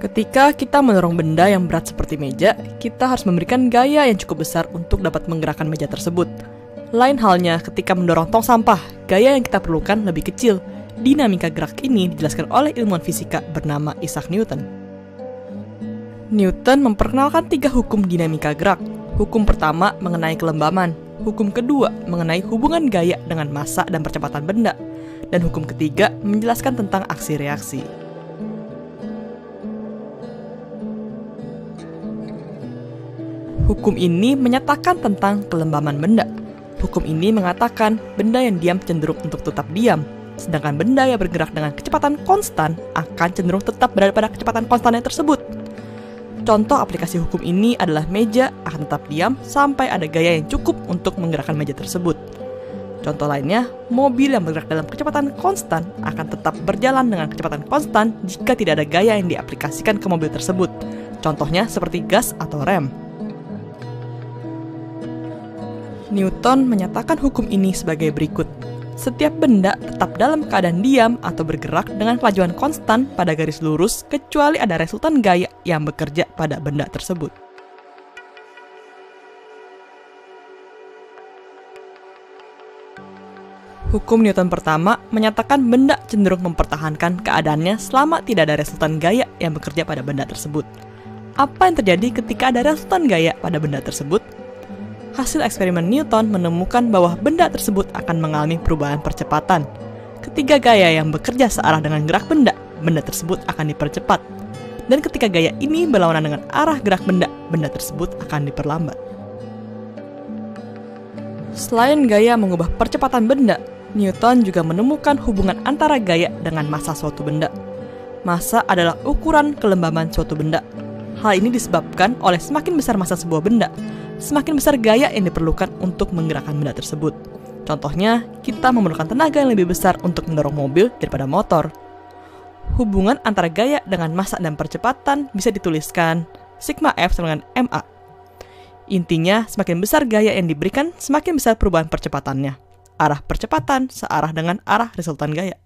Ketika kita mendorong benda yang berat seperti meja, kita harus memberikan gaya yang cukup besar untuk dapat menggerakkan meja tersebut. Lain halnya ketika mendorong tong sampah, gaya yang kita perlukan lebih kecil. Dinamika gerak ini dijelaskan oleh ilmuwan fisika bernama Isaac Newton. Newton memperkenalkan 3 hukum dinamika gerak. Hukum pertama mengenai kelembaman, hukum kedua mengenai hubungan gaya dengan massa dan percepatan benda, dan hukum ketiga menjelaskan tentang aksi reaksi. Hukum ini menyatakan tentang kelembaman benda. Hukum ini mengatakan benda yang diam cenderung untuk tetap diam, sedangkan benda yang bergerak dengan kecepatan konstan akan cenderung tetap berada pada kecepatan konstannya tersebut. Contoh aplikasi hukum ini adalah meja akan tetap diam sampai ada gaya yang cukup untuk menggerakkan meja tersebut. Contoh lainnya, mobil yang bergerak dalam kecepatan konstan akan tetap berjalan dengan kecepatan konstan jika tidak ada gaya yang diaplikasikan ke mobil tersebut. Contohnya seperti gas atau rem. Newton menyatakan hukum ini sebagai berikut. Setiap benda tetap dalam keadaan diam atau bergerak dengan kelajuan konstan pada garis lurus kecuali ada resultan gaya yang bekerja pada benda tersebut. Hukum Newton pertama menyatakan benda cenderung mempertahankan keadaannya selama tidak ada resultan gaya yang bekerja pada benda tersebut. Apa yang terjadi ketika ada resultan gaya pada benda tersebut? Hasil eksperimen Newton menemukan bahwa benda tersebut akan mengalami perubahan percepatan. Ketika gaya yang bekerja searah dengan gerak benda, benda tersebut akan dipercepat. Dan ketika gaya ini berlawanan dengan arah gerak benda, benda tersebut akan diperlambat. Selain gaya mengubah percepatan benda, Newton juga menemukan hubungan antara gaya dengan massa suatu benda. Massa adalah ukuran kelembaban suatu benda. Hal ini disebabkan oleh semakin besar massa sebuah benda, semakin besar gaya yang diperlukan untuk menggerakkan benda tersebut. Contohnya, kita memerlukan tenaga yang lebih besar untuk mendorong mobil daripada motor. Hubungan antara gaya dengan massa dan percepatan bisa dituliskan sigma F sama dengan ma. Intinya, semakin besar gaya yang diberikan, semakin besar perubahan percepatannya. Arah percepatan searah dengan arah resultan gaya.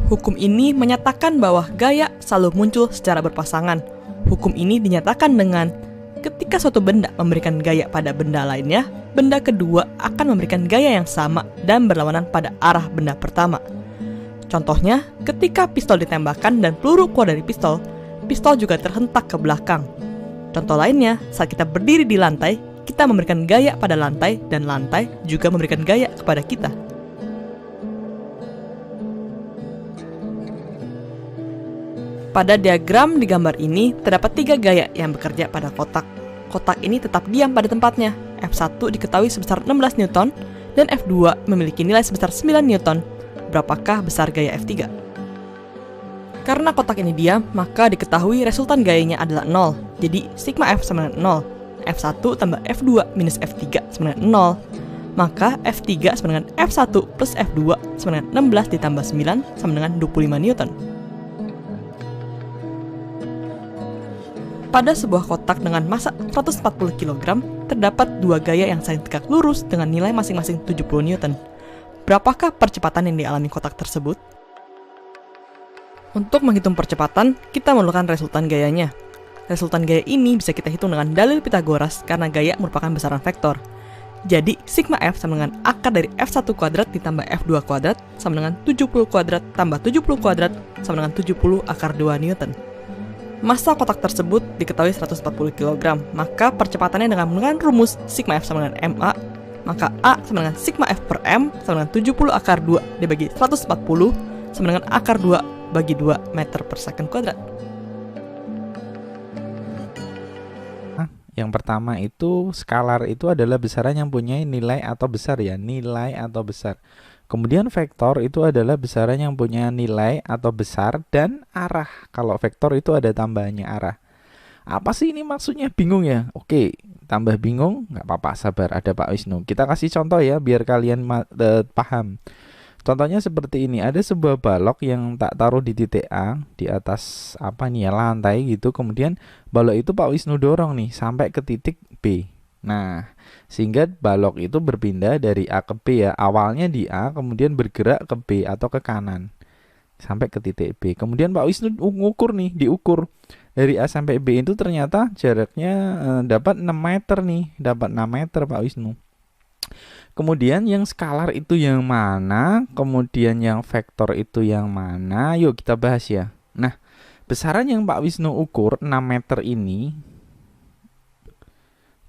Hukum ini menyatakan bahwa gaya selalu muncul secara berpasangan. Hukum ini dinyatakan dengan ketika suatu benda memberikan gaya pada benda lainnya, benda kedua akan memberikan gaya yang sama dan berlawanan pada arah benda pertama. Contohnya, ketika pistol ditembakkan dan peluru keluar dari pistol, pistol juga terhentak ke belakang. Contoh lainnya, saat kita berdiri di lantai, kita memberikan gaya pada lantai dan lantai juga memberikan gaya kepada kita. Pada diagram di gambar ini, terdapat 3 gaya yang bekerja pada kotak. Kotak ini tetap diam pada tempatnya. F1 diketahui sebesar 16 Newton, dan F2 memiliki nilai sebesar 9 Newton. Berapakah besar gaya F3? Karena kotak ini diam, maka diketahui resultan gayanya adalah 0. Jadi, sigma F sama dengan 0. F1 tambah F2 minus F3 sama dengan 0. Maka F3 sama dengan F1 plus F2 sama dengan 16 ditambah 9 sama dengan 25 Newton. Pada sebuah kotak dengan massa 140 kg, terdapat 2 gaya yang saling tegak lurus dengan nilai masing-masing 70 Newton. Berapakah percepatan yang dialami kotak tersebut? Untuk menghitung percepatan, kita memerlukan resultan gayanya. Resultan gaya ini bisa kita hitung dengan dalil Pythagoras karena gaya merupakan besaran vektor. Jadi, sigma F sama dengan akar dari F1 kuadrat ditambah F2 kuadrat sama dengan 70 kuadrat tambah 70 kuadrat sama dengan 70 akar 2 Newton. Massa kotak tersebut diketahui 140 kg, maka percepatannya dengan menggunakan rumus sigma F sama dengan ma, maka A sama dengan sigma F per M sama dengan 70 akar 2 dibagi 140 sama dengan akar 2 bagi 2 meter per second kuadrat. Yang pertama itu, skalar itu adalah besaran yang punya nilai atau besar ya, nilai atau besar. Kemudian vektor itu adalah besaran yang punya nilai atau besar dan arah. Kalau vektor itu ada tambahannya arah. Apa sih ini maksudnya? Bingung ya? Oke, tambah bingung? Nggak apa-apa, sabar, ada Pak Wisnu. Kita kasih contoh ya, biar kalian paham. Contohnya seperti ini, ada sebuah balok yang tak taruh di titik A, di atas apa nih ya, lantai gitu. Kemudian balok itu Pak Wisnu dorong nih, sampai ke titik B. Nah, sehingga balok itu berpindah dari A ke B ya. Awalnya di A, kemudian bergerak ke B atau ke kanan sampai ke titik B. Kemudian Pak Wisnu ngukur nih, diukur dari A sampai B itu ternyata jaraknya dapat 6 meter nih, dapat 6 meter Pak Wisnu. Kemudian yang skalar itu yang mana, kemudian yang vektor itu yang mana, yuk kita bahas ya. Nah, besaran yang Pak Wisnu ukur 6 meter ini,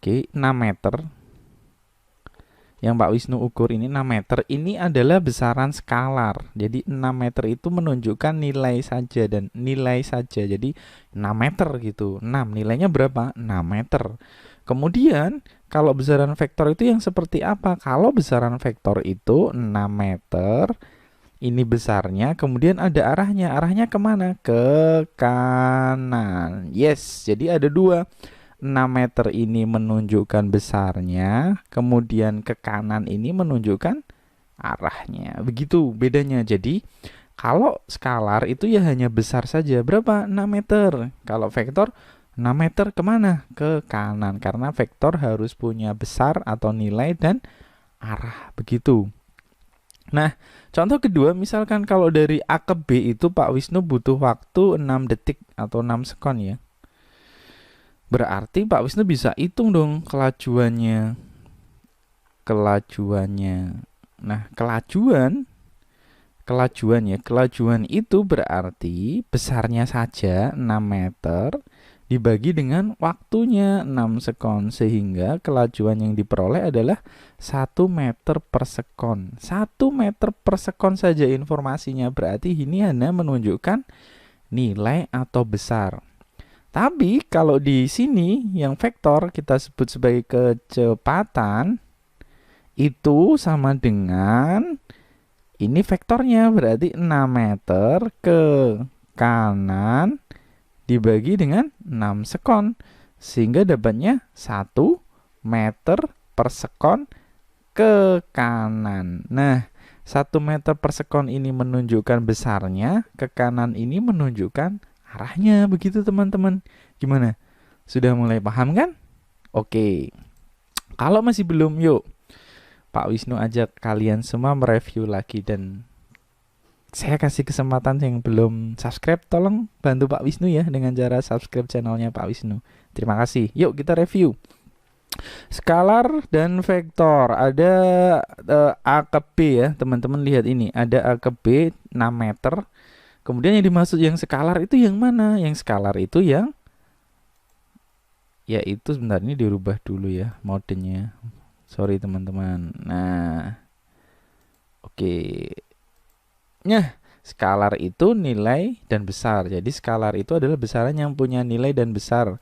oke, 6 meter yang Pak Wisnu ukur ini 6 meter ini adalah besaran skalar. Jadi 6 meter itu menunjukkan nilai saja dan nilai saja. Jadi 6 meter gitu. 6 nilainya berapa? 6 meter. Kemudian kalau besaran vektor itu yang seperti apa? Kalau besaran vektor itu 6 meter, ini besarnya, kemudian ada arahnya. Arahnya kemana? Ke kanan. Yes, jadi ada dua. 6 meter ini menunjukkan besarnya, kemudian ke kanan ini menunjukkan arahnya. Begitu bedanya. Jadi kalau skalar itu ya hanya besar saja. Berapa? 6 meter. Kalau vektor 6 meter kemana? Ke kanan. Karena vektor harus punya besar atau nilai dan arah. Begitu. Nah, contoh kedua, misalkan kalau dari A ke B itu Pak Wisnu butuh waktu 6 detik atau 6 sekon ya. Berarti Pak Wisnu bisa hitung dong kelajuannya. Nah, kelajuan itu berarti besarnya saja 6 meter dibagi dengan waktunya 6 sekon, sehingga kelajuan yang diperoleh adalah 1 meter per sekon. 1 meter per sekon saja informasinya, berarti ini hanya menunjukkan nilai atau besar. Tapi kalau di sini yang vektor kita sebut sebagai kecepatan itu sama dengan ini vektornya, berarti 6 meter ke kanan dibagi dengan 6 sekon, sehingga dapatnya 1 meter per sekon ke kanan. Nah, 1 meter per sekon ini menunjukkan besarnya, ke kanan ini menunjukkan arahnya. Begitu teman-teman. Gimana? Sudah mulai paham kan? Oke. Kalau masih belum, yuk Pak Wisnu ajak kalian semua mereview lagi, dan saya kasih kesempatan yang belum subscribe, tolong bantu Pak Wisnu ya dengan cara subscribe channelnya Pak Wisnu. Terima kasih. Yuk kita review. Skalar dan vektor. Ada A ke B ya, teman-teman lihat ini. Ada A ke B 6 meter. Kemudian yang dimaksud yang skalar itu yang mana? Yang skalar itu yang yaitu sebentar, ini dirubah dulu ya modenya. Sorry teman-teman. Nah, oke. Nah, skalar itu nilai dan besar. Jadi skalar itu adalah besaran yang punya nilai dan besar.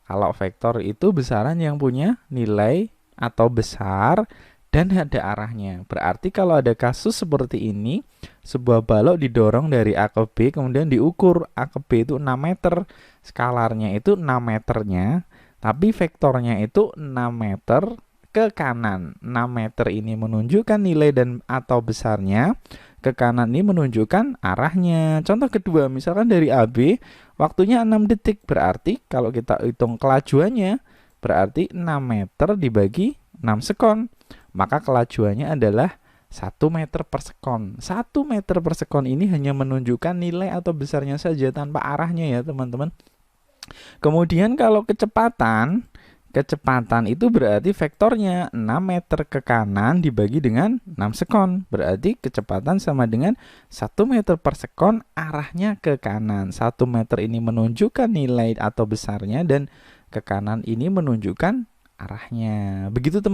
Kalau vektor itu besaran yang punya nilai atau besar dan ada arahnya. Berarti kalau ada kasus seperti ini, sebuah balok didorong dari A ke B, kemudian diukur A ke B itu 6 meter. Skalarnya itu 6 meternya, tapi vektornya itu 6 meter ke kanan. 6 meter ini menunjukkan nilai dan atau besarnya, ke kanan ini menunjukkan arahnya. Contoh kedua, misalkan dari AB, waktunya 6 detik. Berarti kalau kita hitung kelajuannya, berarti 6 meter dibagi 6 sekon. Maka kelajuannya adalah 1 meter per sekon. 1 meter per sekon ini hanya menunjukkan nilai atau besarnya saja tanpa arahnya ya teman-teman. Kemudian kalau kecepatan itu berarti vektornya 6 meter ke kanan dibagi dengan 6 sekon. Berarti kecepatan sama dengan 1 meter per sekon, arahnya ke kanan. 1 meter ini menunjukkan nilai atau besarnya dan ke kanan ini menunjukkan arahnya. Begitu teman-teman.